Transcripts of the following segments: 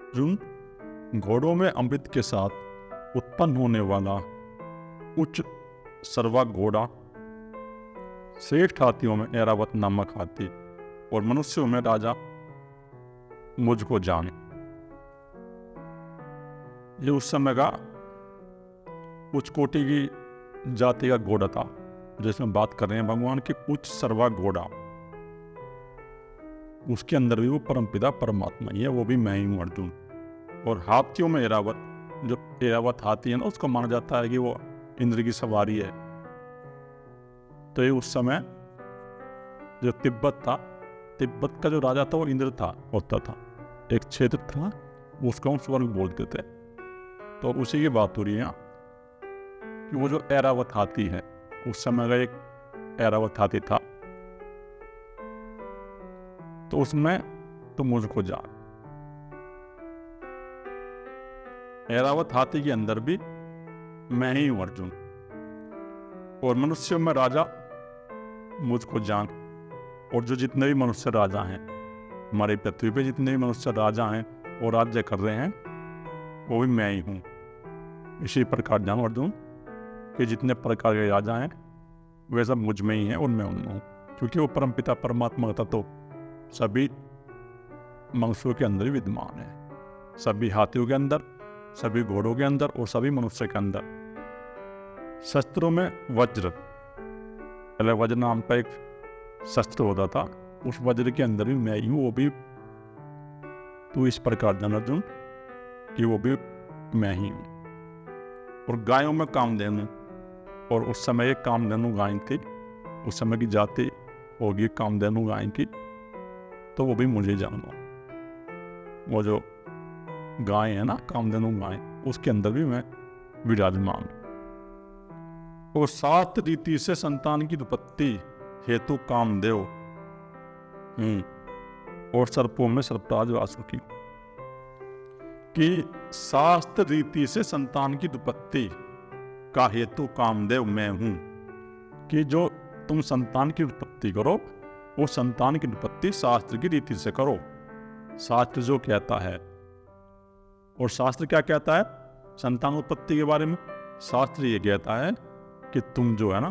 अर्जुन, घोड़ों में अमृत के साथ उत्पन्न होने वाला उच्च सर्वा घोड़ा, श्रेष्ठ हाथियों में ऐरावत नामक हाथी और मनुष्यों में राजा मुझको जान। ये उस समय का उच्च कोटि की जाति का घोड़ा था, जिसमें बात कर रहे हैं भगवान की उच्च सर्वा घोड़ा। उसके अंदर भी वो परमपिता परमात्मा ही है, वो भी मैं ही हूँ अर्जुन। और हाथियों में ऐरावत, जो ऐरावत हाथी है ना, उसको माना जाता है कि वो इंद्र की सवारी है। तो ये उस समय जो तिब्बत था, तिब्बत का जो राजा था वो इंद्र था, होता था। एक क्षेत्र था, उसको हम स्वर्ग बोलते थे। तो उसी की बात हो रही है यहाँ कि वो जो ऐरावत हाथी है, उस समय का एक ऐरावत हाथी था। तो उसमें तो मुझको जान। ऐरावत हाथी के अंदर भी मैं ही हूं अर्जुन। और मनुष्यों में राजा मुझको जान। और जो जितने भी मनुष्य राजा हैं, हमारी पृथ्वी पे जितने भी मनुष्य राजा हैं और राज्य कर रहे हैं, वो भी मैं ही हूँ। इसी प्रकार जानो अर्जुन कि जितने प्रकार के राजा हैं वे सब मुझ में ही हैं और मैं उनमें हूँ। क्योंकि वो परमपिता परमात्मा का तो सभी मनुष्यों के अंदर ही विद्यमान है, सभी हाथियों के अंदर, सभी घोड़ों के अंदर और सभी मनुष्य के अंदर। शस्त्रों में वज्र, पहले वज्र नाम का एक शस्त्र होता था, उस वज्र के अंदर भी मैं ही हूँ, वो भी तू इस प्रकार जान अर्जुन कि वो भी मैं ही हूँ। और गायों में कामधेनु, और उस समय एक कामधेनु गाय थी, उस समय की जाति होगी कामधेनु गाय की, तो वो भी मुझे जानो। वो जो गाय है ना, कामधेनु गाय, उसके अंदर भी मैं विराजमान। और 7 रीति से संतान की उत्पत्ति हेतु कामदेव, और सर्पों में सर्पराज वासुकी। कि 7 रीति से संतान की उत्पत्ति का हेतु कामदेव मैं हूं। कि जो तुम संतान की उत्पत्ति करो, वो संतान की उत्पत्ति शास्त्र की रीति से करो। शास्त्र जो कहता है, और शास्त्र क्या कहता है संतान उत्पत्ति के बारे में? शास्त्र ये कहता है कि तुम जो है ना,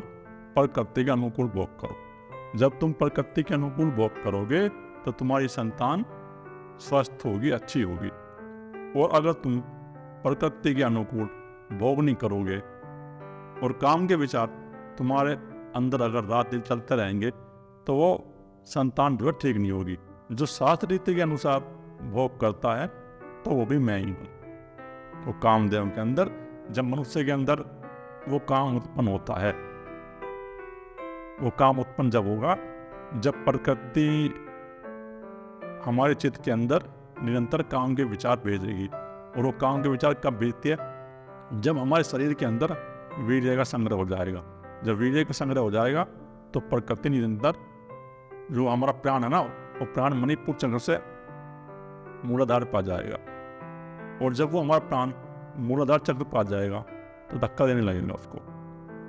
प्रकृति के अनुकूल भोग करो। जब तुम प्रकृति के अनुकूल भोग करोगे तो तुम्हारी संतान स्वस्थ होगी, अच्छी होगी। और अगर तुम प्रकृति के अनुकूल भोग नहीं करोगे और काम के विचार तुम्हारे अंदर अगर रात दिन चलते रहेंगे, तो वो संतान जो है ठीक नहीं होगी। जो शास्त्र रीति के अनुसार भोग करता है तो वो भी मैं ही हूँ। तो कामदेव के अंदर, जब मनुष्य के अंदर वो काम उत्पन्न होता है, वो काम उत्पन्न जब होगा जब प्रकृति हमारे चित्त के अंदर निरंतर काम के विचार भेजेगी। और वो काम के विचार कब भेजती है? जब हमारे शरीर के अंदर वीर्य का संग्रह हो जाएगा। जब वीर्य का संग्रह हो जाएगा तो प्रकृति निरंतर, जो हमारा प्राण है ना, वो प्राण मणिपुर चक्र से मूलाधार पा जाएगा। और जब वो हमारा प्राण मूलाधार चक्र पा जाएगा तो धक्का देने लगेगा उसको।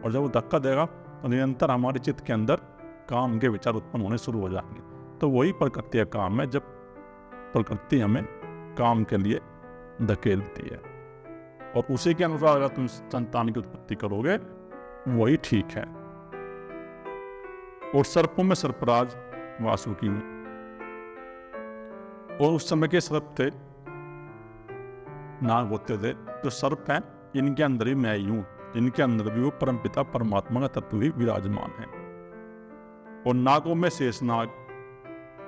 और जब वो धक्का देगा तो निरंतर हमारे चित्त के अंदर काम के विचार उत्पन्न होने शुरू हो जाएंगे। तो वही प्रकृति का काम है, जब प्रकृति हमें काम के लिए धकेलती है। और उसी के अनुसार अगर तुम संतान की उत्पत्ति करोगे, वही ठीक है। और सर्पों में सर्पराज वासुकी हूं। और उस समय के सर्प थे, नाग होते थे। जो सर्प हैं, इनके अंदर ही मैं ही हूं। इनके अंदर भी वो परमपिता परमात्मा का तत्व ही विराजमान है। और नागों में शेषनाग,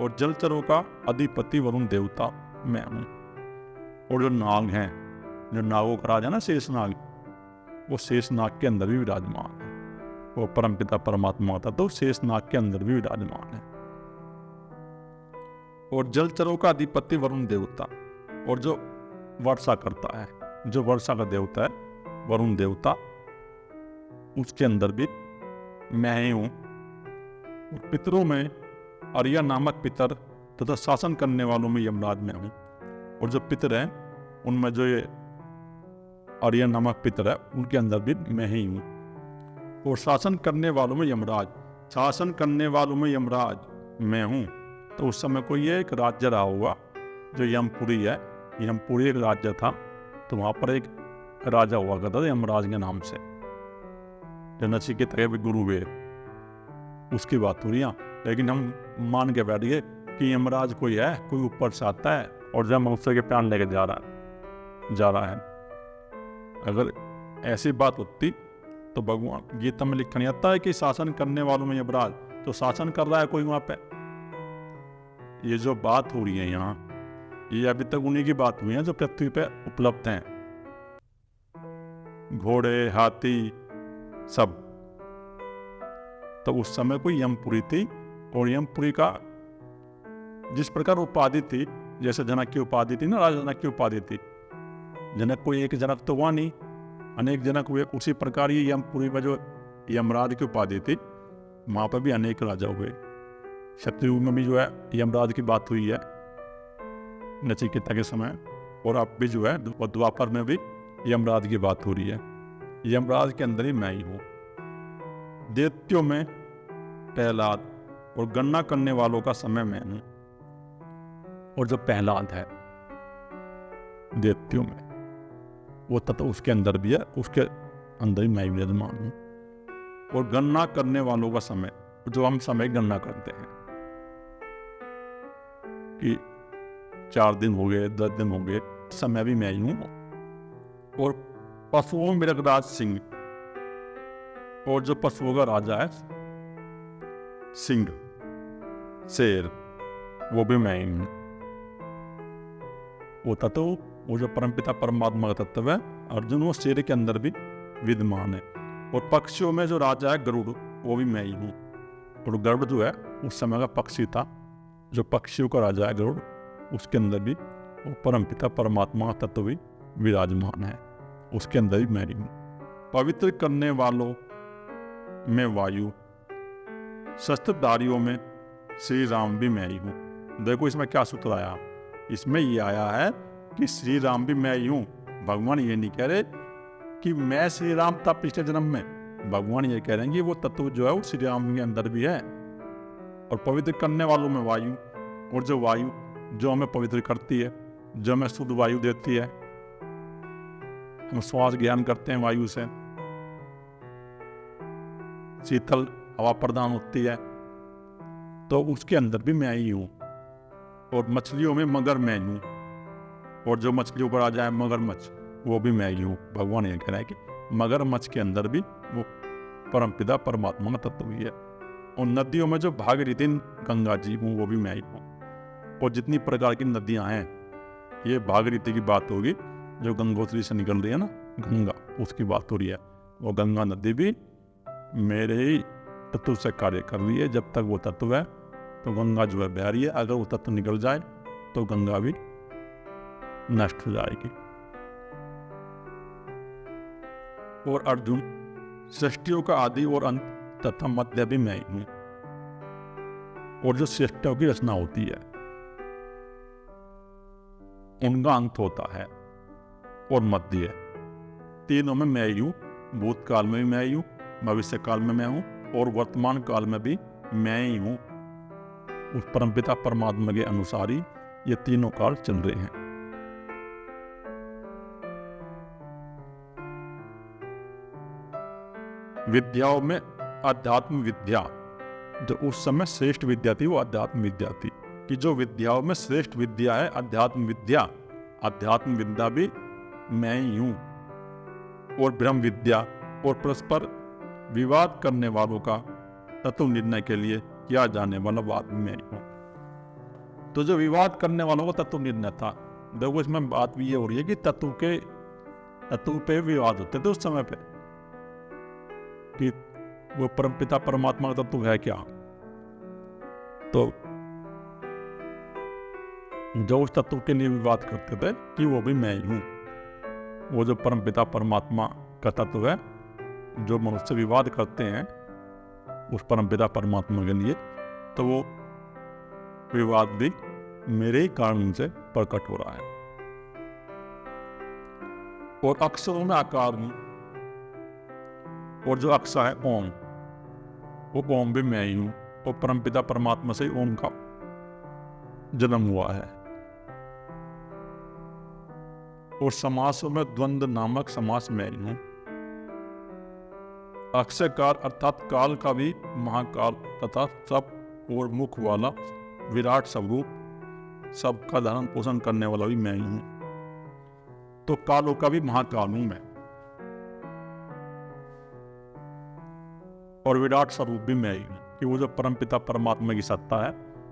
और जलचरों का अधिपति वरुण देवता मैं हूं। और जो नाग हैं, जो नागों का राजा ना शेषनाग, वो शेषनाग के अंदर भी विराजमान है। वो परमपिता परमात्मा का तत्व शेषनाग के अंदर भी विराजमान है। और जलचरों का अधिपति वरुण देवता, और जो वर्षा करता है, जो वर्षा का देवता है वरुण देवता, उसके अंदर भी मैं ही हूं। और पितरों में अर्या नामक पितर तथा शासन करने वालों में यमराज मैं हूं। और जो पितर हैं, उनमें जो ये अर्या नामक पितर है, उनके अंदर भी मैं ही हूं। और शासन करने वालों में यमराज, शासन करने वालों में यमराज मैं हूं। तो उस समय कोई एक राज्य रहा होगा जो यमपुरी है, यमपुरी एक राज्य था, तो वहाँ पर एक राजा हुआ करता था यमराज के नाम से, जो नचिकेता के भी गुरु हुए, उसकी बात हो रही है। लेकिन हम मान के बैठ गए कि यमराज कोई है, कोई ऊपर से आता है और जब मनुष्य के प्राण लेके जा रहा है। अगर ऐसी बात होती तो भगवान गीता में लिखा नहीं आता है कि शासन करने वालों में यमराज, तो शासन कर रहा है कोई वहां पे। ये जो बात हो रही है यहाँ, ये अभी तक उन्हीं की बात हुई है जो पृथ्वी पे उपलब्ध हैं, घोड़े, हाथी सब। तो उस समय कोई यमपुरी थी, और यमपुरी का जिस प्रकार उपाधि थी, जैसे जनक की उपाधि थी ना, राजा जनक की उपाधि थी। जनक कोई एक जनक तो हुआ नहीं, अनेक जनक हुए। उसी प्रकार ये यमपुरी में जो यमराज की उपाधि थी, वहां पर भी अनेक राजा हुए। सतयुग में भी जो है यमराज की बात हुई है नचिकेता के समय, और अब भी जो है द्वापर में भी यमराज की बात हो रही है। यमराज के अंदर ही मैं ही हूँ। दैत्यों में प्रहलाद, और गणना करने वालों का समय मैं हूँ। और जो प्रहलाद है दैत्यों में, वो तत्व उसके अंदर भी है, उसके अंदर ही मैं विराजमान हूँ। और गणना करने वालों का समय, जो हम समय गणना करते हैं कि 4 दिन हो गए, 10 दिन हो गए, समय भी मैं ही हूँ। और पशुओं में मृगराज सिंह, और जो पशुओं का राजा है सिंह, शेर, वो भी मैं ही हूँ। वो तत्व, वो जो परमपिता परमात्मा का तत्व है अर्जुन, वो शेर के अंदर भी विद्यमान है। और पक्षियों में जो राजा है गरुड़, वो भी मैं ही हूँ। और गरुड़ जो है उस समय का पक्षी था, जो पक्षियों का राजा है गरुड़, उसके अंदर भी वो परमपिता परमात्मा का तत्व भी विराजमान है, उसके अंदर भी मैं ही हूँ। पवित्र करने वालों में वायु, शस्त्रधारियों में श्री राम भी मैं ही हूँ। देखो इसमें क्या सूत्र आया, इसमें ये आया है कि श्री राम भी मैं ही हूँ। भगवान ये नहीं कह रहे कि मैं श्री राम था पिछले जन्म में, भगवान ये कह रहे हैं कि वो तत्व जो है वो श्री राम के अंदर भी है। और पवित्र करने वालों में वायु, और जो वायु जो हमें पवित्र करती है, जो हमें शुद्ध वायु देती है, हम श्वास ज्ञान करते हैं वायु से, शीतल हवा प्रदान होती है, तो उसके अंदर भी मैं ही हूँ। और मछलियों में मगर मैं हूँ, और जो मछलियों पर आ जाए मगरमच्छ, वो भी मैं ही हूँ। भगवान ये कह रहा है कि मगरमच्छ के अंदर भी वो परमपिता परमात्मा का तत्व ही है। और नदियों में जो भाग रही थी गंगा जी हूँ, वो भी मैं ही हूँ। और जितनी प्रकार की नदियाँ हैं, ये भागीरथी की बात होगी, जो गंगोत्री से निकल रही है ना गंगा, उसकी बात हो रही है। वो गंगा नदी भी मेरे ही तत्व से कार्य कर रही है। जब तक वो तत्व है तो गंगा जो है बह रही है, अगर वो तत्व निकल जाए तो गंगा भी नष्ट हो जाएगी। और अर्जुन, सृष्टियों का आदि और अंत तथा मध्य भी मैं ही हूं। और जो सृष्टियों की रचना होती है उनका अंत होता है और मध्य है। तीनों में मैं ही हूं। भूतकाल में भी मैं ही हूं, भविष्य काल में मैं हूं, और वर्तमान काल में भी मैं ही हूं। उस परमपिता परमात्मा के अनुसार ही ये तीनों काल चल रहे हैं। विद्याओं में अध्यात्म विद्या, जो उस समय श्रेष्ठ विद्या थी वो अध्यात्म विद्या थी। कि जो विद्याओं में श्रेष्ठ विद्या है अध्यात्म विद्या, अध्यात्म विद्या भी मैं ही हूं। और ब्रह्म विद्या और परस्पर विवाद करने वालों का तत्व निर्णय के लिए किया जाने वाला वाद भी मैं ही हूं। तो जो विवाद करने वालों का तत्व निर्णय था, देखो इसमें बात भी ये हो रही है कि तत्व पे विवाद होते थे उस समय पे, कि वो परमपिता परमात्मा का तत्व है क्या। तो जो उस तत्व के लिए विवाद करते थे कि वो भी मैं ही हूं। वो जो परमपिता परमात्मा का तत्व है, जो मनुष्य विवाद करते हैं उस परमपिता परमात्मा के लिए, तो वो विवाद भी मेरे ही कारण से प्रकट हो रहा है। और अक्षरों में आकार हूं, और जो अक्षर है ओम, वो ओम भी मैं ही हूं। और परमपिता परमात्मा से ओम का जन्म हुआ है। और समासों में द्वंद्व नामक समास मैं ही हूं। अक्षय काल अर्थात काल का भी महाकाल तथा सब और मुख वाला विराट स्वरूप, सबका धारण पोषण करने वाला भी मैं ही हूं। तो कालों का भी महाकाल हूं मैं, और विराट स्वरूप भी मैं ही हूं कि वो जो परमपिता परमात्मा की सत्ता है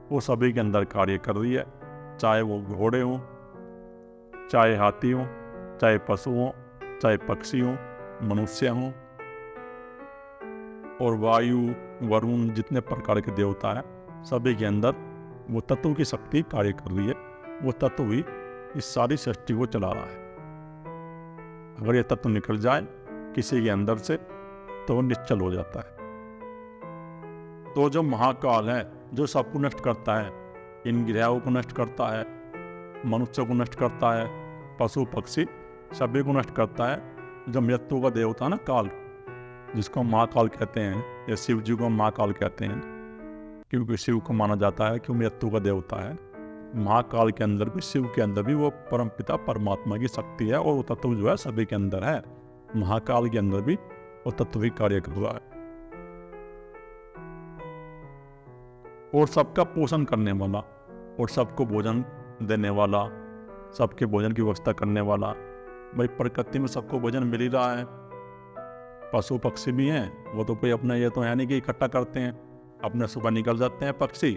वो सभी के अंदर कार्य कर रही है, चाहे वो घोड़े हों, चाहे हाथी हों, चाहे पशु हों, चाहे पक्षी हों, मनुष्य हों, और वायु वरुण जितने प्रकार के देवता हैं सभी के अंदर वो तत्व की शक्ति कार्य कर रही है। वो तत्व ही इस सारी सृष्टि को चला रहा है। अगर ये तत्व निकल जाए किसी के अंदर से तो वो निश्चल हो जाता है। तो जो महाकाल है जो सबको नष्ट करता है, इन ग्रहों को नष्ट करता है, मनुष्य को नष्ट करता है, पशु पक्षी सभी को नष्ट करता है। जो मृत्यु का देवता है ना काल, जिसको महाकाल कहते हैं, या शिव जी को महाकाल कहते हैं क्योंकि शिव को माना जाता है कि मृत्यु का देवता है। महाकाल के अंदर भी, शिव के अंदर भी वो परमपिता परमात्मा की शक्ति है और वो तत्व जो है सभी के अंदर है। महाकाल के अंदर भी वो तत्व ही कार्य कर रहा है और सबका पोषण करने वाला और सबको भोजन देने वाला, सबके भोजन की व्यवस्था करने वाला। भाई प्रकृति में सबको भोजन मिल ही रहा है, पशु पक्षी भी हैं, वो तो कोई अपना ये तो है नहीं कि इकट्ठा करते हैं। अपने सुबह निकल जाते हैं पक्षी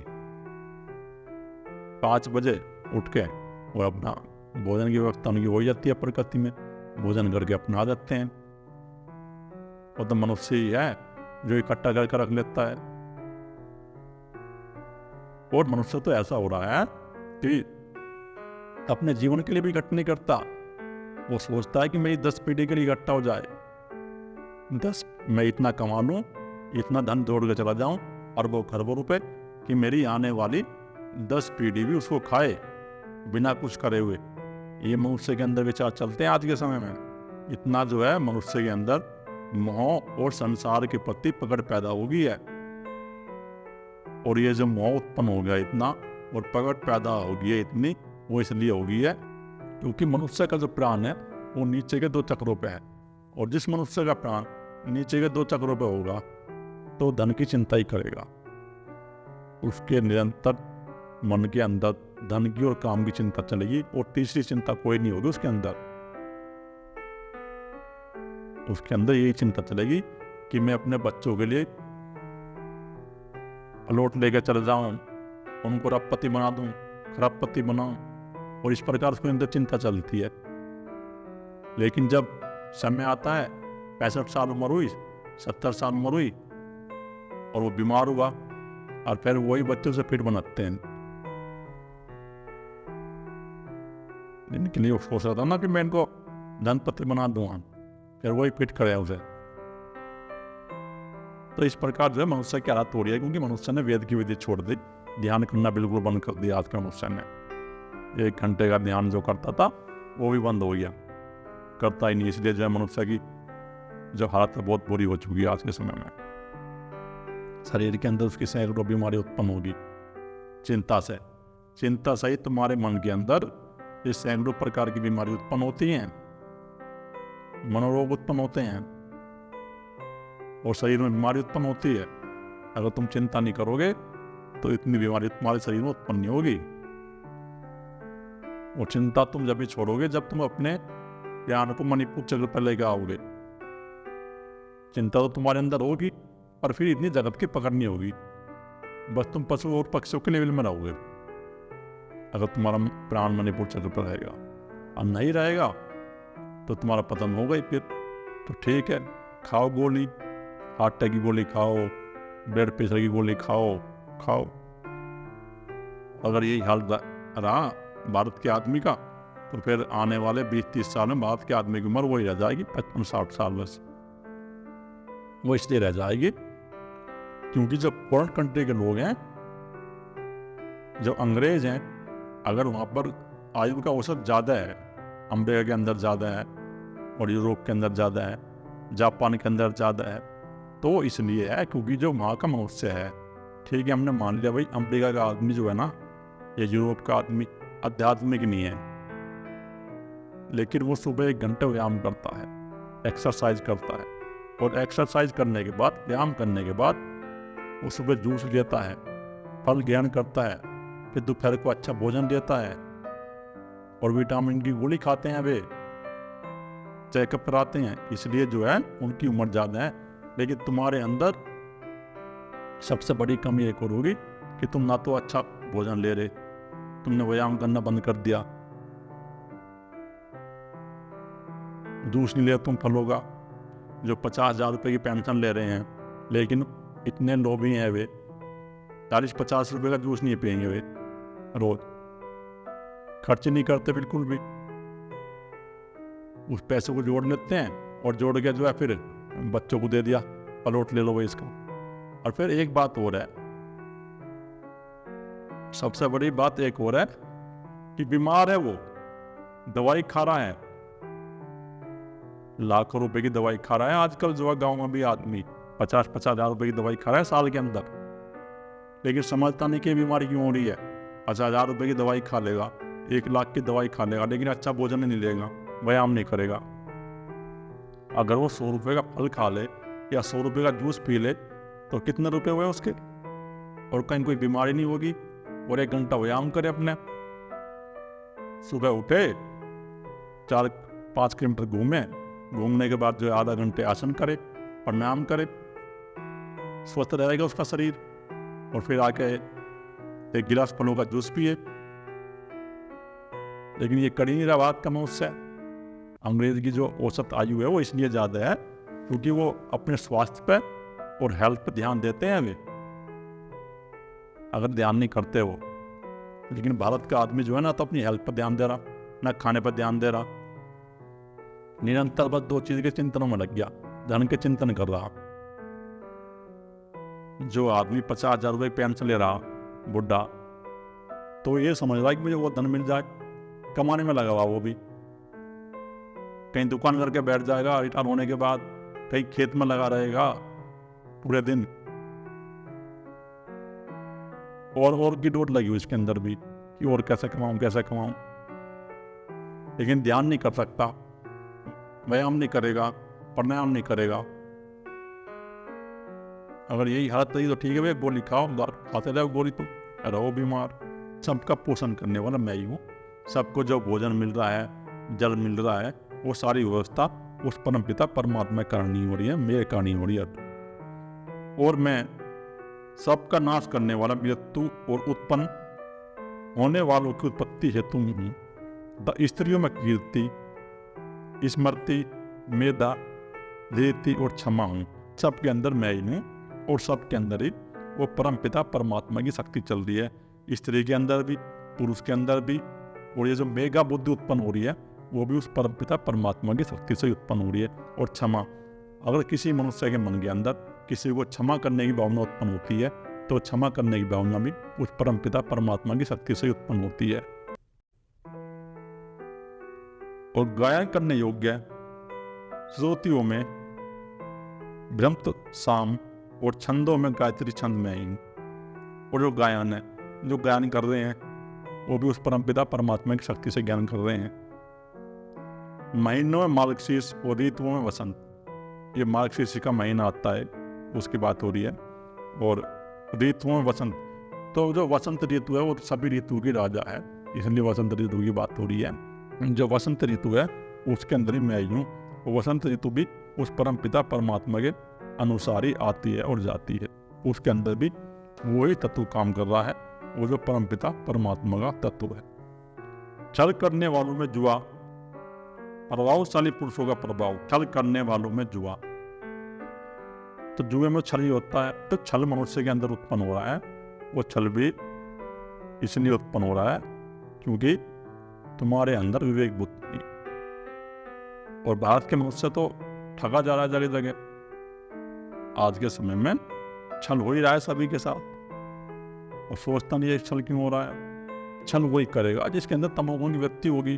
5 बजे उठ के और अपना भोजन की व्यवस्था उनकी हो जाती है, प्रकृति में भोजन करके अपना आ जाते हैं। वो तो मनुष्य ही है जो इकट्ठा करके रख लेता है। और मनुष्य तो ऐसा हो रहा है कि अपने जीवन के लिए भी इकट्ठा नहीं करता, वो सोचता है कि मेरी 10 पीढ़ी के लिए इकट्ठा हो जाए, 10 मैं इतना कमा लूं, इतना धन जोड़ के चला जाऊं अरबों खरबों रुपए कि मेरी आने वाली 10 पीढ़ी भी उसको खाए बिना कुछ करे हुए। ये मनुष्य के अंदर विचार चलते हैं आज के समय में। इतना जो है मनुष्य के अंदर मोह और संसार के प्रति पकड़ पैदा हो गई है, और ये जो मोह उत्पन्न हो गया इतना और पकड़ पैदा हो गई है इतनी, वो इसलिए हो गई है क्योंकि मनुष्य का जो प्राण है वो नीचे के 2 चक्रों पे है, और जिस मनुष्य का प्राण नीचे के 2 चक्रों पे होगा तो धन की चिंता ही करेगा। उसके निरंतर मन के अंदर धन की और काम की चिंता चलेगी, और तीसरी चिंता कोई नहीं होगी उसके अंदर। उसके अंदर यही चिंता चलेगी कि मैं अपने बच्चों के लिए प्लॉट लेकर चले जाऊं, उनको रबपति बना दूं, खरबपति बनाऊं, और इस प्रकार उसके अंदर चिंता चलती है। लेकिन जब समय आता है 65 साल उम्र हुई, 70 साल उम्र हुई और वो बीमार हुआ, और फिर वही बच्चों से फिर बनाते हैं। इनके लिए वो सोच रहा था ना कि मैं इनको धनपति बना दूंगा, फिर वही फिट करे उसे। तो इस प्रकार जो है मनुष्य की हालत हो रही है, क्योंकि मनुष्य ने वेद की विधि छोड़ दी, ध्यान करना बिल्कुल बंद कर दिया। आज के मनुष्य ने 1 घंटे का ध्यान जो करता था वो भी बंद हो गया, करता ही नहीं। इसलिए जो है मनुष्य की जो हालत है बहुत बुरी हो चुकी है आज के समय में। शरीर के अंदर उसकी सैकड़ों बीमारी उत्पन्न होगी चिंता से। चिंता से ही तुम्हारे मन के अंदर ये सैकड़ों प्रकार की बीमारी उत्पन्न होती हैं, मनोरोग उत्पन्न होते हैं, और शरीर में बीमारी उत्पन्न होती है। अगर तुम चिंता नहीं करोगे तो इतनी बीमारी तुम्हारे शरीर में उत्पन्न नहीं होगी। और चिंता तुम जब भी छोड़ोगे जब तुम अपने ज्ञान को मणिपुर चक्र पर लेकर आओगे। चिंता तो तुम्हारे अंदर होगी, पर फिर इतनी जगत की पकड़ नहीं होगी, बस तुम पशु और पक्षियों के लेवल में रहोगे। अगर तुम्हारा प्राण मणिपुर चक्र पर रहेगा, और नहीं रहेगा तो तुम्हारा पतन होगा ही फिर। तो ठीक है, खाओ गोली, हार्ट अटैक की गोली खाओ, ब्लड प्रेशर की गोली खाओ। अगर यही हाल रहा भारत के आदमी का, तो फिर आने वाले 20-30 साल में भारत के आदमी की उम्र वही रह जाएगी 55-60 साल। बस वो इसलिए रह जाएगी क्योंकि जो फॉरेन कंट्री के लोग हैं, जो अंग्रेज हैं, अगर वहाँ पर आयु का औसत ज़्यादा है, अमेरिका के अंदर ज़्यादा है और यूरोप के अंदर ज़्यादा है, जापान के अंदर ज़्यादा है, तो इसलिए है क्योंकि जो वहाँ का मनुष्य है, ठीक है, हमने मान लिया भाई अमेरिका का आदमी जो है ना, या यूरोप का आदमी आध्यात्मिक नहीं है, लेकिन वो सुबह 1 घंटे व्यायाम करता है, एक्सरसाइज करता है, और एक्सरसाइज करने के बाद, व्यायाम करने के बाद वो सुबह जूस लेता है, फल ग्रहण करता है, फिर दोपहर को अच्छा भोजन लेता है और विटामिन की गोली खाते हैं, वे चेकअप कराते हैं, इसलिए जो है उनकी उम्र ज़्यादा है। लेकिन तुम्हारे अंदर सबसे बड़ी कमी एक और होगी कि तुम ना तो अच्छा भोजन ले रहे, तुमने व्यायाम करना बंद कर दिया, जूस नहीं ले तुम फलों का। जो 50,000 रुपये की पेंशन ले रहे हैं, लेकिन इतने लोभी हैं वे, 40-50 रुपये का जूस नहीं पियेंगे वे रोज, खर्च नहीं करते बिल्कुल भी। उस पैसे को जोड़ लेते हैं और जोड़ के जो है फिर बच्चों को दे दिया, पलोट ले लो भाई इसका। और फिर एक बात और है, सबसे बड़ी बात एक और है कि बीमार है वो, दवाई खा रहा है, लाखों रुपए की दवाई खा रहा है आजकल जो है गाँव में भी आदमी, 50-50 हज़ार रुपए की दवाई खा रहा है साल के अंदर, लेकिन समझता नहीं कि बीमारी क्यों हो रही है। 50,000 रुपए की दवाई खा लेगा, 1 लाख की दवाई खा लेगा, लेकिन अच्छा भोजन नहीं लेगा, व्यायाम नहीं करेगा। अगर वो 100 रुपये का फल खा ले या 100 रुपये का जूस पी ले तो कितने रुपए हुए उसके, और कहीं कोई बीमारी नहीं होगी। और 1 घंटा व्यायाम करे, अपने सुबह उठे, 4-5 किलोमीटर घूमे, घूमने के बाद जो है आधा घंटे आसन करे, प्राणायाम करे, स्वस्थ रहेगा उसका शरीर। और फिर आके 1 गिलास फलों का जूस पिए। लेकिन ये कर ही नहीं रहा बात का मनुष्य। अंग्रेज की जो औसत आयु है वो इसलिए ज़्यादा है क्योंकि वो अपने स्वास्थ्य पे और हेल्थ पे ध्यान देते हैं वे, अगर ध्यान नहीं करते वो। लेकिन भारत का आदमी जो है ना तो अपनी हेल्थ पर ध्यान दे रहा, ना खाने पर ध्यान दे रहा, निरंतर बस 2 चीज़ के चिंतनों में लग गया, धन के चिंतन कर रहा। जो आदमी 50,000 रुपये पेंशन ले रहा बुढ़ा, तो ये समझ रहा है कि मुझे वो धन मिल जाए, कमाने में लगा हुआ वो भी, कहीं दुकान करके बैठ जाएगा रिटायर होने के बाद, कहीं खेत में लगा रहेगा पूरे दिन, और की डोट लगी हुई इसके अंदर भी कि और कैसे कमाऊं कैसे कमाऊं। लेकिन ध्यान नहीं कर सकता, व्यायाम नहीं करेगा, प्राणायाम नहीं करेगा। अगर यही हालत रही तो ठीक है भाई, गोली खाओ, खाते रहो गोली, तुम रहो बीमार। सबका पोषण करने वाला मैं ही हूँ, सबको जो भोजन मिल रहा है, जल मिल रहा है, वो सारी व्यवस्था उस परमपिता परमात्मा करनी हो रही है, मेरे करनी हो रही है। और मैं सबका नाश करने वाला, मृत्यु और उत्पन्न होने वालों की उत्पत्ति हेतु हूँ। स्त्रियों में कीर्ति, स्मृति, मेधा, धीरति और क्षमा हूँ। सबके अंदर मैं ही हूँ और सबके अंदर ही वो परमपिता परमात्मा की शक्ति चल रही है, स्त्री के अंदर भी, पुरुष के अंदर भी। और ये जो मेगा बुद्धि उत्पन्न हो रही है वो भी उस परमपिता परमात्मा की शक्ति से उत्पन्न हो रही है। और क्षमा, अगर किसी मनुष्य के मन के अंदर किसी को क्षमा करने की भावना उत्पन्न होती है तो क्षमा करने की भावना भी उस परमपिता परमात्मा की शक्ति से उत्पन्न होती है। और गायन करने योग्य श्रुतियों में ब्रह्म साम और छंदों में गायत्री छंद में ही। और जो गायन है, जो गायन कर रहे हैं वो भी उस परमपिता परमात्मा की शक्ति से ज्ञान कर रहे हैं। महीनों में मार्गशीर्ष और ऋतुओं में वसंत, ये मार्गशीर्ष का महीना आता है उसकी बात हो रही है, और ऋतुओं में वसंत। तो जो वसंत ऋतु है वो सभी ऋतु की राजा है, इसलिए वसंत ऋतु की बात हो रही है। जो वसंत ऋतु है उसके अंदर ही मैं ही हूँ। वसंत ऋतु भी उस परमपिता परमात्मा के अनुसार ही आती है और जाती है, उसके अंदर भी वही तत्व काम कर रहा है, वो जो परमपिता परमात्मा का तत्व है। छल करने वालों में जुआ, प्रभावशाली पुरुषों का प्रभाव, छल करने वालों में जुआ। तो जुए में छल ही होता है, तो छल मनुष्य के अंदर उत्पन्न हो रहा है। वो छल भी इसलिए उत्पन्न हो रहा है क्योंकि तुम्हारे अंदर विवेक बुद्धि नहीं। और भारत के मनुष्य तो ठगा जा रहा है जगह जगह। आज के समय में छल हो ही रहा है सभी के साथ, और सोचता नहीं है छल क्यों हो रहा है। छल वही करेगा जिसके अंदर तमोगुण की वृत्ति होगी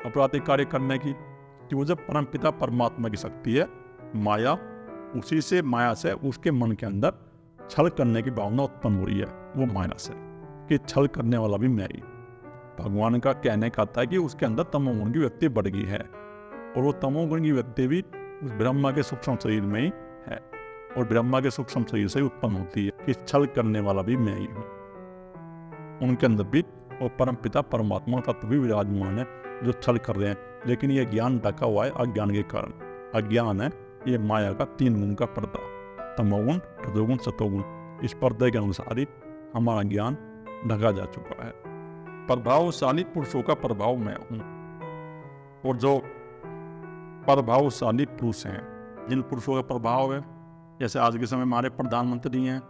अपराधिक कार्य करने की, कि वो जब परमपिता परमात्मा की शक्ति है माया, उसी से माया से उसके मन के अंदर छल करने की भावना उत्पन्न हो रही है, वो माया से, कि छल करने वाला भी मैं ही। भगवान का कहने का था कि उसके अंदर तमोगुण की व्यक्ति बढ़ गई है, और वो तमोगुण की व्यक्ति भी उस ब्रह्मा के सूक्ष्म शरीर में ही है, और ब्रह्मा के सूक्ष्म शरीर से ही उत्पन्न होती है कि छल करने वाला भी मैं ही हूँ। उनके अंदर भी वो परम पिता परमात्मा तत्व भी विराजमान है जो छल कर रहे हैं, लेकिन ये ज्ञान ढका हुआ है अज्ञान के कारण। अज्ञान है ये माया का 3 गुण का पर्दा, तमोगुण, रजोगुण, सतोगुण। इस पर्दे के अनुसार ही हमारा ज्ञान ढका जा चुका है। प्रभावशाली पुरुषों का प्रभाव मैं हूँ, और जो प्रभावशाली पुरुष हैं, जिन पुरुषों का प्रभाव है, जैसे आज के समय हमारे प्रधानमंत्री हैं,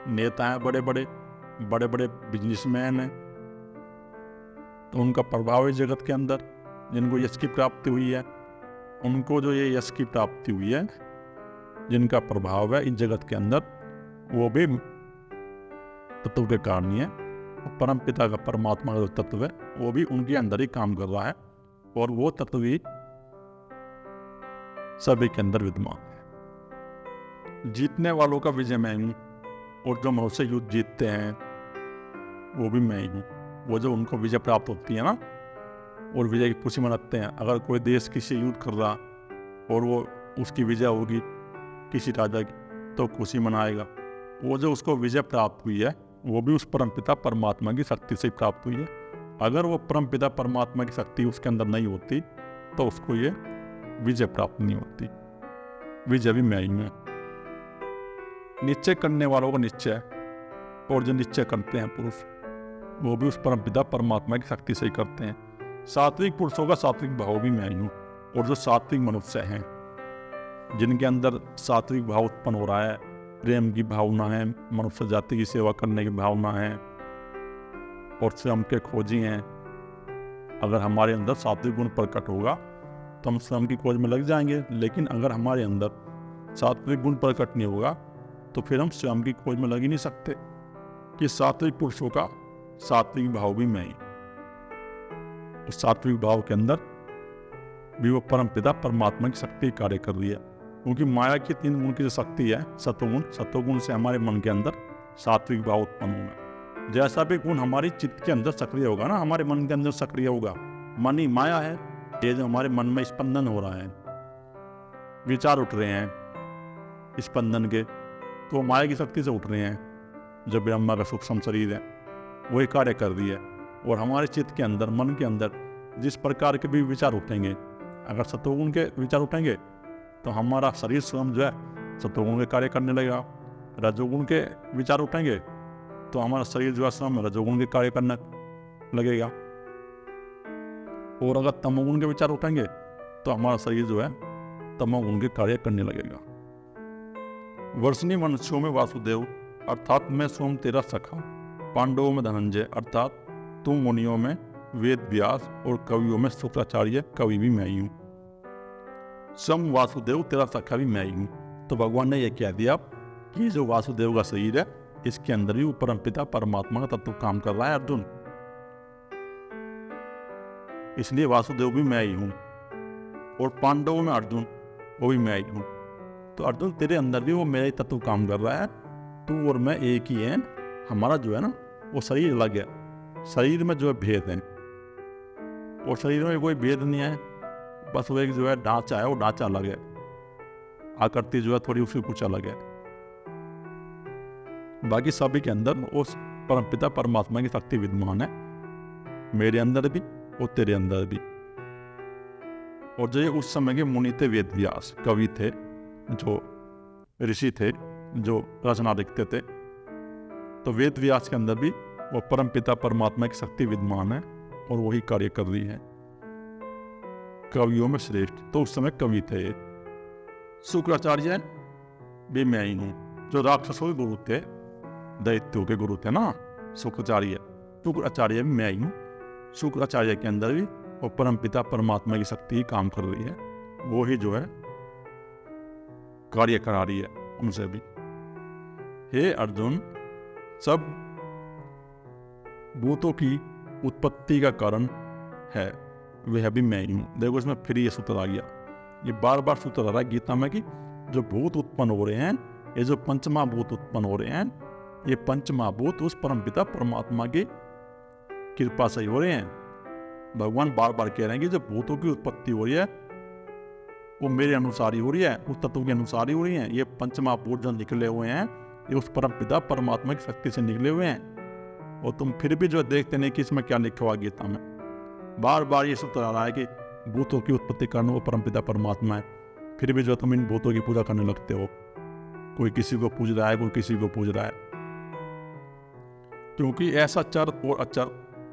नेता हैं, बड़े बड़े बिजनेसमैन हैं, तो उनका प्रभाव है जगत के अंदर। जिनको यश की प्राप्ति हुई है, उनको जो ये यश की प्राप्ति हुई है, जिनका प्रभाव है इस जगत के अंदर, वो भी तत्व के कारण ही है। परम पिता का, परमात्मा का जो तत्व है वो भी उनके अंदर ही काम कर रहा है, और वो तत्व भी सभी के अंदर विद्यमान है। जीतने वालों का विजय मैं हूँ, और जो मनुष्य युद्ध जीतते हैं वो भी मैं ही हूँ। वो जो उनको विजय प्राप्त होती है ना, और विजय की खुशी मनाते हैं। अगर कोई देश किसी युद्ध कर रहा और वो उसकी विजय होगी किसी राजा की, तो खुशी मनाएगा। वो जो उसको विजय प्राप्त हुई है वो भी उस परमपिता परमात्मा की शक्ति से प्राप्त हुई है। अगर वो परमपिता परमात्मा की शक्ति उसके अंदर नहीं होती तो उसको ये विजय प्राप्त नहीं होती। विजय भी मैं ही हूँ। निश्चय करने वालों का निश्चय, और जो निश्चय करते हैं पुरुष, वो भी उस परमपिता परमात्मा की शक्ति से ही करते हैं। सात्विक पुरुषों का सात्विक भाव भी मैं ही हूँ, और जो सात्विक मनुष्य हैं, जिनके अंदर सात्विक भाव उत्पन्न हो रहा है, प्रेम की भावना है, मनुष्य जाति की सेवा करने की भावना है, और स्वयं के खोजी हैं। अगर हमारे अंदर सात्विक गुण प्रकट होगा तो हम स्वयं की खोज में लग जाएंगे, लेकिन अगर हमारे अंदर सात्विक गुण प्रकट नहीं होगा तो फिर हम स्वयं की खोज में लग ही नहीं सकते। कि सात्विक पुरुषों का सात्विक भाव भी मैं ही, उस सात्विक भाव के अंदर भी वो परमपिता परमात्मा की शक्ति कार्य कर रही है। क्योंकि माया की 3 गुण की जो शक्ति है, सतोगुण से हमारे मन के अंदर सात्विक भाव उत्पन्न होगा। जैसा भी गुण हमारी चित्त के अंदर सक्रिय होगा ना, हमारे मन के अंदर सक्रिय होगा। मन ही माया है। ये जो हमारे मन में स्पंदन हो रहा है, विचार उठ रहे हैं स्पंदन के, तो माया की शक्ति से उठ रहे हैं। जब ब्रह्मा का सूक्ष्म शरीर है वही कार्य कर रही है। और हमारे चित्त के अंदर, मन के अंदर जिस प्रकार के भी विचार उठेंगे, अगर सतोगुण के विचार उठेंगे तो हमारा शरीर स्वयं जो है सतोगुण के कार्य करने लगेगा। रजोगुण के विचार उठेंगे तो हमारा शरीर जो है स्वयं रजोगुण के कार्य करने लगेगा। और अगर तमोगुण के विचार उठेंगे तो हमारा शरीर जो है तमोगुण के कार्य करने लगेगा। वर्षनी मनुष्यों में वासुदेव अर्थात मैं स्वयं तेरा सखा, पांडवों में धनंजय अर्थात तुम मुनियों में वेद व्यास, और कवियों में शुक्राचार्य कवि भी मैं ही हूँ। स्वयं वासुदेव तेरा सखा भी मैं ही हूँ। तो भगवान ने यह कह दिया कि जो वासुदेव का शरीर है इसके अंदर भी परमपिता परमात्मा का तत्व काम कर रहा है अर्जुन, इसलिए वासुदेव भी मैं ही हूँ। और पांडवों में अर्जुन, वो भी मैं ही हूँ। तो अर्जुन तेरे अंदर भी वो मेरा ही तत्व काम कर रहा है। तू और मैं एक ही है। हमारा जो है ना वो शरीर अलग है, शरीर में जो है भेद है, और शरीर में कोई भेद नहीं है। बस वो एक जो है ढांचा है, वो ढांचा अलग है, आकृति जो है थोड़ी उसकी कुछ अलग है। बाकी सभी के अंदर उस परमपिता परमात्मा की शक्ति विद्यमान है, मेरे अंदर भी और तेरे अंदर भी। और जो उस समय के मुनि थे, वेद व्यास कवि थे, जो ऋषि थे, जो रचना लिखते थे, तो वेद व्यास के अंदर भी वो परमपिता परमात्मा की शक्ति विद्यमान है और वही कार्य कर रही है। कवियों में श्रेष्ठ तो उस समय कवि थे। शुक्राचार्य भी मैं ही हूँ। जो राक्षसों के गुरु थे, दैत्यों के गुरु थे ना शुक्राचार्य, शुक्राचार्य भी मैं ही हूँ। शुक्राचार्य के अंदर भी वो परमपिता परमात्मा की शक्ति ही काम कर रही है, वो ही जो है कार्य करा रही है उनसे भी। हे अर्जुन, सब भूतों की उत्पत्ति का कारण है वह भी मैं ही हूँ। देखो इसमें फिर ये सूत्र आ गया, ये बार बार सूत्र आ रहा है गीता में कि जो भूत उत्पन्न हो रहे हैं, ये जो पंचमहाभूत उत्पन्न हो रहे हैं, ये पंचमहाभूत उस परमपिता परमात्मा की कृपा से ही हो रहे हैं। भगवान बार बार कह रहे हैं कि जो भूतों की उत्पत्ति हो रही है वो मेरे अनुसार ही हो रही है, उस तत्व के अनुसार ही हो रही है। ये पंचमहाभूत जो निकले हुए हैं ये उस परम पिता परमात्मा की शक्ति से निकले हुए हैं। और तुम फिर भी जो देखते नहीं कि इसमें क्या लिखा हुआ गीता में, बार बार ये सूत्र आ रहा है कि भूतों की उत्पत्ति करने वो परम पिता परमात्मा है, फिर भी जो तुम इन भूतों की पूजा करने लगते हो। कोई किसी को पूज रहा है, कोई किसी को पूज रहा है, क्योंकि ऐसा चर और अचर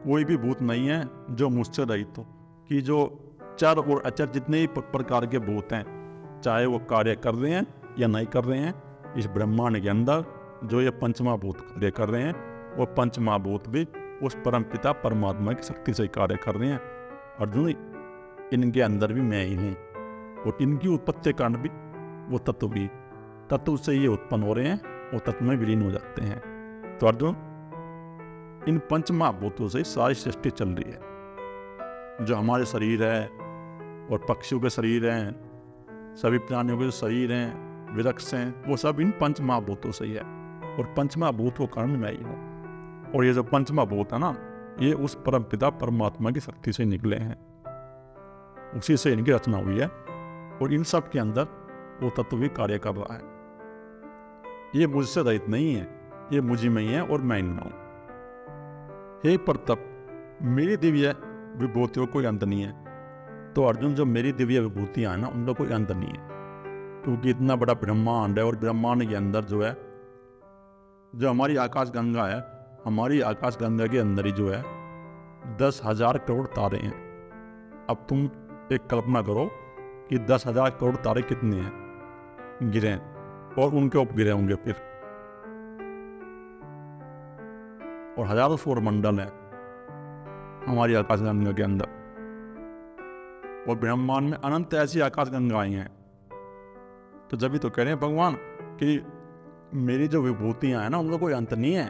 कोई भी भूत नहीं है जो मुझसे रहित हो। कि जो चर और अचर जितने ही प्रकार के भूत हैं, चाहे वो कार्य कर रहे हैं या नहीं कर रहे हैं, इस ब्रह्मांड के अंदर जो ये पंचमहाभूत कार्य कर रहे हैं, वो पंचमहाभूत भी उस परम पिता परमात्मा की शक्ति से कार्य कर रहे हैं। अर्जुन, इनके अंदर भी मैं ही हूँ, और इनकी उत्पत्ति कारण भी वो तत्व भी, तत्व से ये उत्पन्न हो रहे हैं, वो तत्व में विलीन हो जाते हैं। तो अर्जुन, इन पंचमहाभूतों से सारी सृष्टि चल रही है। जो हमारे शरीर है और पक्षियों के शरीर हैं, सभी प्राणियों के जो शरीर हैं, वृक्ष हैं, वो सब इन पंचमहाभूतों से ही है। और पंचमहाभूत को कारण मैं ही हूँ। और ये जो पंचमहाभूत है ना, ये उस परम पिता परमात्मा की शक्ति से निकले हैं, उसी से इनकी रचना हुई है। और इन सब के अंदर वो तत्व भी कार्य कर रहा है। ये मुझसे रहित नहीं है, ये मुझी में ही है और मैं इनमें हूँ। हे प्रताप, मेरी दिव्य विभूतियों कोई अंत नहीं है। तो अर्जुन, जो मेरी दिव्य विभूतियां हैं ना, उनका कोई अंत नहीं है, क्योंकि इतना बड़ा ब्रह्मांड है। और ब्रह्मांड के अंदर जो है, जो हमारी आकाश गंगा है, हमारी आकाश गंगा के अंदर ही जो है 10,000 करोड़ तारे हैं। अब तुम एक कल्पना करो कि 10,000 करोड़ तारे कितने हैं गिरे, और उनके उपगिरह होंगे फिर, और हजारों सौर मंडल है हमारी आकाश गंगा के अंदर। और ब्रह्मांड में अनंत ऐसी आकाश गंगाएं हैं। तो जब भी तो कह रहे हैं भगवान कि मेरी जो विभूतियां हैं ना, उनका कोई अंत नहीं है,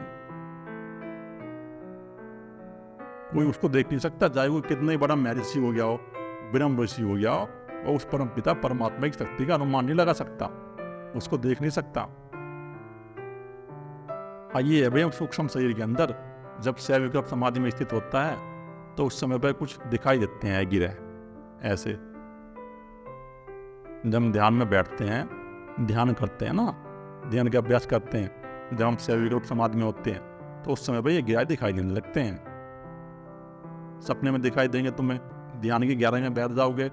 कोई उसको देख नहीं सकता। चाहे वो कितना ही बड़ा महर्षि हो गया हो, ब्रह्म ऋषि हो गया हो, और उस परम पिता परमात्मा की शक्ति का अनुमान नहीं लगा सकता, उसको देख नहीं सकता। ये अवयव सूक्ष्म शरीर के अंदर जब सविकल्प समाधि में स्थित होता है, तो उस समय पर कुछ दिखाई देते हैं गिरह ऐसे। जब हम ध्यान में बैठते हैं, ध्यान करते हैं ना, ध्यान का अभ्यास करते हैं, जब हम सविकल्प समाधि में होते हैं, तो उस समय पर ये गिरह दिखाई देने लगते हैं। सपने में दिखाई देंगे तुम्हें, ध्यान की गहराई में बैठ जाओगे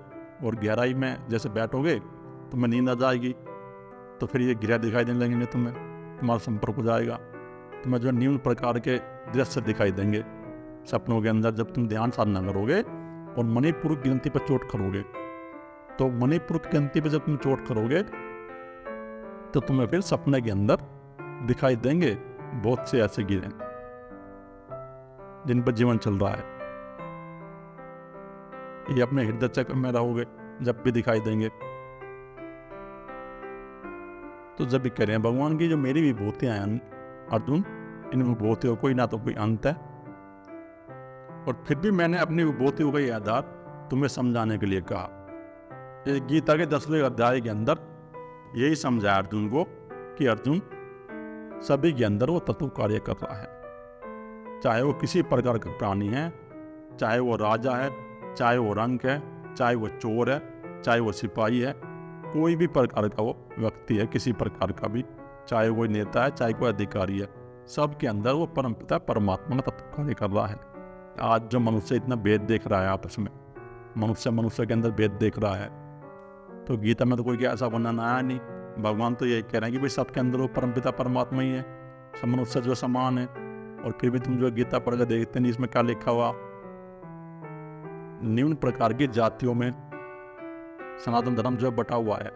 और गहराई में जैसे बैठोगे तुम्हें नींद आ जाएगी, तो फिर ये गिरह दिखाई देने लगेंगे, तुम्हारा संपर्क हो जाएगा। तुम्हें जो निम्न प्रकार के दृश्य दिखाई देंगे सपनों के अंदर। जब तुम ध्यान साधना करोगे और मणिपुर की गिनती पर चोट करोगे, तो मणिपुर की गिनती पर जब तुम चोट करोगे, तो तुम्हें फिर सपने के अंदर दिखाई देंगे बहुत से ऐसे गिरह जिन पर जीवन चल रहा है। ये अपने हृदय चक्र में रहोगे, जब भी दिखाई देंगे। तो जब भी कह रहे हैं भगवान की जो मेरी विभूतियां हैं अर्जुन, इन विभूतियों को ना तो कोई अंत है, और फिर भी मैंने अपनी विभूतियों का यह आधार तुम्हें समझाने के लिए कहा। इस गीता के 10वें अध्याय के अंदर यही समझाया अर्जुन को कि अर्जुन, सभी के अंदर वो तत्व कार्य कर रहा है। चाहे वो किसी प्रकार का प्राणी है, चाहे वो राजा है, चाहे वो रंक है, चाहे वो चोर है, चाहे वो सिपाही है, कोई भी प्रकार का वो व्यक्ति है, किसी प्रकार का भी, चाहे कोई नेता है, चाहे कोई अधिकारी है, सब के अंदर वो परमपिता परमात्मा का तत्व कार्य कर रहा है। आज जो मनुष्य इतना भेद देख रहा है आपस में, मनुष्य के अंदर भेद देख रहा है, तो गीता में तो कोई ऐसा वर्णन आया नहीं। भगवान तो यही कह रहे हैं कि भाई सबके अंदर वो परमपिता परमात्मा ही है, सब मनुष्य जो समान है। और फिर भी तुम जो गीता पढ़ कर देखते नहीं, इसमें क्या लिखा हुआ, निम्न प्रकार की जातियों में सनातन धर्म जो बटा हुआ है,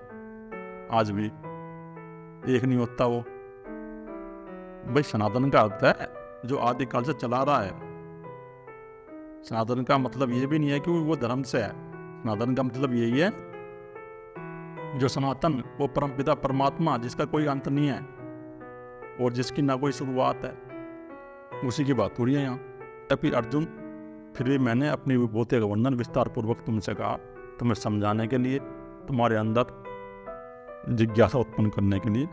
आज भी एक नहीं होता वो। भाई सनातन का अर्थ है जो आदिकाल से चला रहा है। सनातन का मतलब ये भी नहीं है कि वो धर्म से है, सनातन का मतलब यही है जो सनातन, वो परमपिता परमात्मा जिसका कोई अंत नहीं है और जिसकी ना कोई शुरुआत है, उसी की बात हो रही है यहाँ। तभी अर्जुन, फिर भी मैंने अपनी विभूति का वर्णन विस्तार पूर्वक तुमसे कहा, तुम्हें समझाने के लिए, तुम्हारे अंदर जिज्ञासा उत्पन्न करने के लिए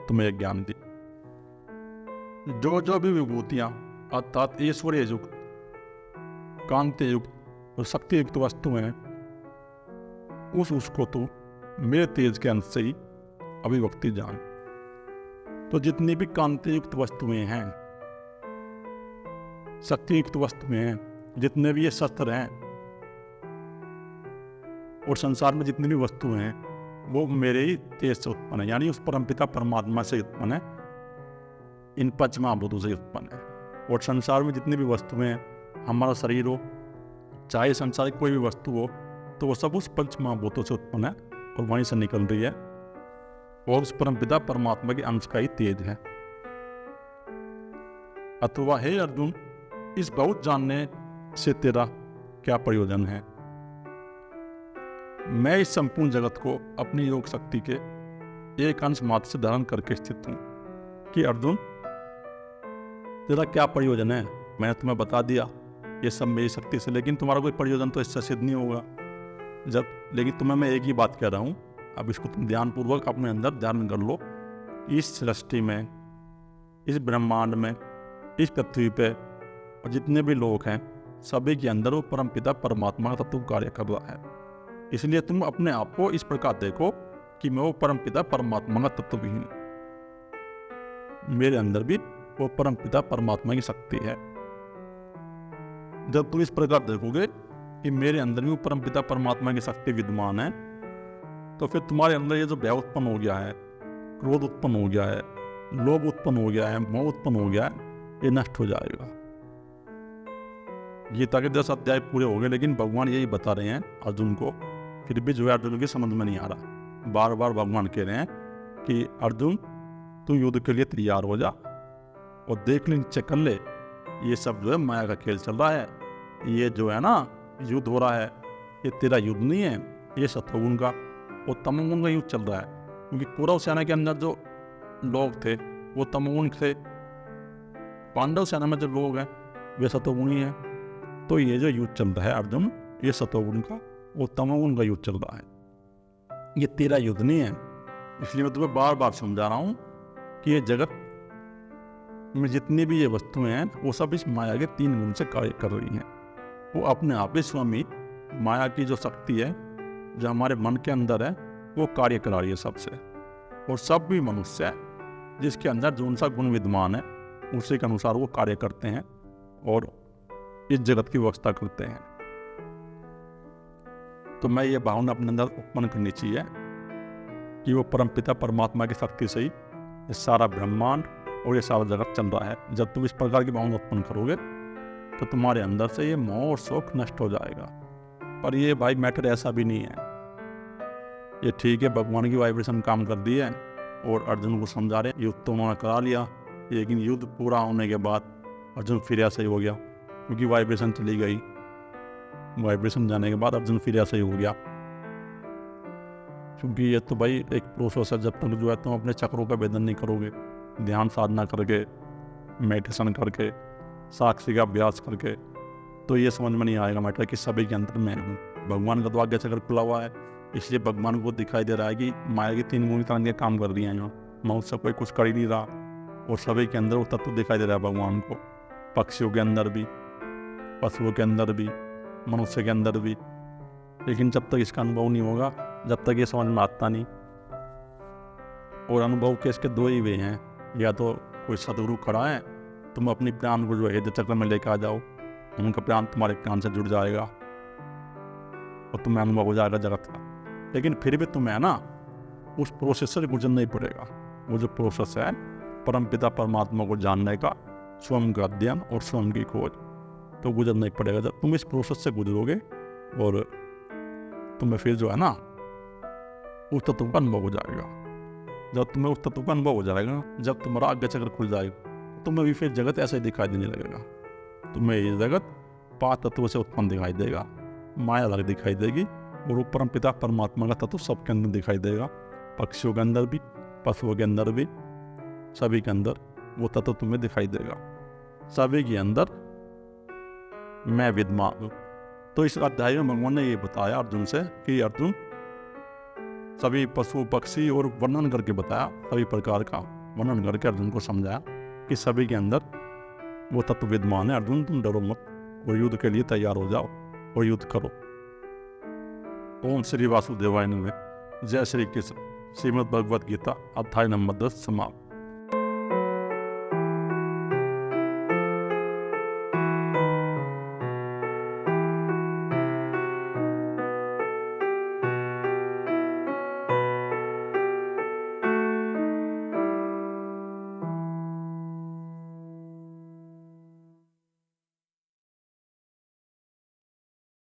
तुम्हें एक ज्ञान दी। जो जो भी विभूतियां अर्थात ऐश्वर्य युक्त कांति युक्त और शक्ति युक्त वस्तु हैं, उसको तो मेरे तेज के अंश से ही अभिव्यक्ति जान। तो जितनी भी कांति युक्त वस्तुएं हैं, शक्ति युक्त वस्तुएं हैं, जितने भी ये शस्त्र हैं और संसार में जितनी भी वस्तुएं हैं, वो मेरे ही तेज से उत्पन्न है, यानी उस परमपिता परमात्मा से उत्पन्न है, इन पंच महाभूतों से उत्पन्न है। और संसार में जितनी भी वस्तुएं हैं, हमारा शरीर हो, चाहे संसार की कोई भी वस्तु हो, तो वो सब उस पंच महाभूतों से उत्पन्न है और वहीं से निकल रही है और उस परमपिता परमात्मा के अंश का ही तेज है। अथवा हे अर्जुन, इस बहुत जानने से तेरा क्या प्रयोजन है? मैं इस संपूर्ण जगत को अपनी योग शक्ति के एक अंश मात्र से धारण करके स्थित हूं कि अर्जुन तेरा क्या प्रयोजन है? मैंने तुम्हें बता दिया ये सब मेरी शक्ति से, लेकिन तुम्हारा कोई प्रयोजन तो इससे सिद्ध नहीं होगा। लेकिन तुम्हें मैं एक ही बात कह रहा हूं, अब इसको तुम ध्यानपूर्वक अपने अंदर ध्यान कर लो। इस सृष्टि में, इस ब्रह्मांड में, इस पृथ्वी पे और जितने भी लोग हैं, सभी के अंदर वो परमपिता परमात्मा का तत्व कार्य कर रहा है। इसलिए तुम अपने आप को इस प्रकार देखो कि मैं वो परमपिता परमात्मा का तत्व भी हूं, मेरे अंदर भी वो परमपिता परमात्मा की शक्ति है। जब तुम इस प्रकार देखोगे कि मेरे अंदर भी वो परमपिता परमात्मा की शक्ति विद्यमान है, तो फिर तुम्हारे अंदर ये जो भय उत्पन्न हो गया है, क्रोध उत्पन्न हो गया है, लोभ उत्पन्न हो गया है, मोह उत्पन्न हो गया है, ये नष्ट हो जाएगा। गीता के 10 अध्याय पूरे हो गए, लेकिन भगवान यही बता रहे हैं अर्जुन को, फिर भी जो है अर्जुन की समझ में नहीं आ रहा। बार बार भगवान कह रहे हैं कि अर्जुन तू युद्ध के लिए तैयार हो जा और देख ले, चेक कर ले, ये सब जो है माया का खेल चल रहा है। ये जो है ना युद्ध हो रहा है, ये तेरा युद्ध नहीं है, ये सत्वगुण का और तमोगुण का युद्ध चल रहा है। क्योंकि कौरव सेना के अंदर जो लोग थे वो तमोगुण थे, पांडव सेना में जो लोग हैं वे सत्वगुणी हैं। तो ये जो युद्ध चल रहा है अर्जुन, ये सत्वगुण का और तमोगुण का युद्ध चल रहा है, ये तेरा युद्ध नहीं है। इसलिए मैं तुम्हें बार बार समझा रहा हूं कि ये जगत में जितनी भी ये वस्तुएं हैं, वो सब इस माया के 3 गुण से कार्य कर रही हैं। वो अपने आप ही स्वामी माया की जो शक्ति है, जो हमारे मन के अंदर है, वो कार्य करा रही है सबसे। और सब भी मनुष्य है, जिसके अंदर जो सा गुण विद्यमान है, उसी के अनुसार वो कार्य करते हैं और इस जगत की व्यवस्था करते हैं। तो मैं ये भावना अपने अंदर उत्पन्न करनी चाहिए कि वो परमपिता परमात्मा की शक्ति से ही ये सारा ब्रह्मांड और ये सारा जगत चल रहा है। जब तुम इस प्रकार की भावना उत्पन्न करोगे तो तुम्हारे अंदर से ये मोह और शोक नष्ट हो जाएगा। पर ये भाई मैटर ऐसा भी नहीं है। ये ठीक है, भगवान की वाइब्रेशन काम कर दी है और अर्जुन को समझा रहे, युद्ध तो उन्होंने करा लिया, लेकिन युद्ध पूरा होने के बाद अर्जुन फिर ऐसा ही हो गया, क्योंकि वाइब्रेशन चली गई। वाइब्रेशन जाने के बाद अर्जुन फिर ऐसा ही हो गया, क्योंकि ये तो भाई एक प्रोसेस है। जब तक जो है तुम अपने चक्रों का भेदन नहीं करोगे, ध्यान साधना करके, मेडिटेशन करके, साक्षी का अभ्यास करके, तो ये समझ में नहीं आएगा मैटर कि सभी के अंदर मैं हूँ। भगवान का तो आगे चक्र खुला हुआ है, इसलिए भगवान को दिखाई दे रहा है कि माया की 3 गुण तरह के काम कर रही हैं यहाँ। मनुष्य कोई कुछ कर ही नहीं रहा और सभी के अंदर वो तत्व दिखाई दे रहा है भगवान को। पक्षियों के अंदर भी, पशुओं के अंदर भी, मनुष्य के अंदर भी। लेकिन जब तक इसका अनुभव नहीं होगा, जब तक ये समझ में आता नहीं। और अनुभव के इसके 2 ही वे हैं, या तो कोई सदगुरु खड़ा है, तुम अपनी प्राण को जो है चक्र में लेकर आ जाओ, उनका प्राण तुम्हारे प्राण से जुड़ जाएगा और तुम्हें अनुभव हो जाएगा जगत का। लेकिन फिर भी तुम्हें ना उस प्रोसेस से गुजरना ही पड़ेगा। वो जो प्रोसेस है परमपिता परमात्मा को जानने का, स्वयं का अध्ययन और स्वयं की खोज, तो गुजरना ही पड़ेगा। जब तुम इस प्रोसेस से गुजरोगे और तुम्हें फिर जो है ना उस तत्व का अनुभव हो जाएगा। जब तुम्हें उस तत्व का अनुभव हो जाएगा, जब तुम्हारा आगे चक्र खुल जाएगा, तुम्हें भी फिर जगत ऐसे ही दिखाई देने लगेगा। तुम्हें ये जगत 5 तत्वों से उत्पन्न दिखाई देगा, माया अलग दिखाई देगी और वो परमपिता परमात्मा का तत्व सबके अंदर दिखाई देगा। पक्षियों के अंदर भी, पशुओं के अंदर भी, सभी के अंदर वो तत्व तुम्हें दिखाई देगा। सभी के अंदर मैं विद्यमान हूँ। तो इस अध्याय में भगवान ने ये बताया अर्जुन से कि अर्जुन, सभी पशु पक्षी और वर्णन करके बताया, सभी प्रकार का वर्णन करके अर्जुन को समझाया कि सभी के अंदर वो तत्व विद्यमान है। अर्जुन तुम डरो मत वो युद्ध के लिए तैयार हो जाओ, वो युद्ध करो। ओम श्री वासुदेवाय नमः। जय श्री कृष्ण। श्रीमद् भगवद गीता अध्याय नंबर 10 समाप्त।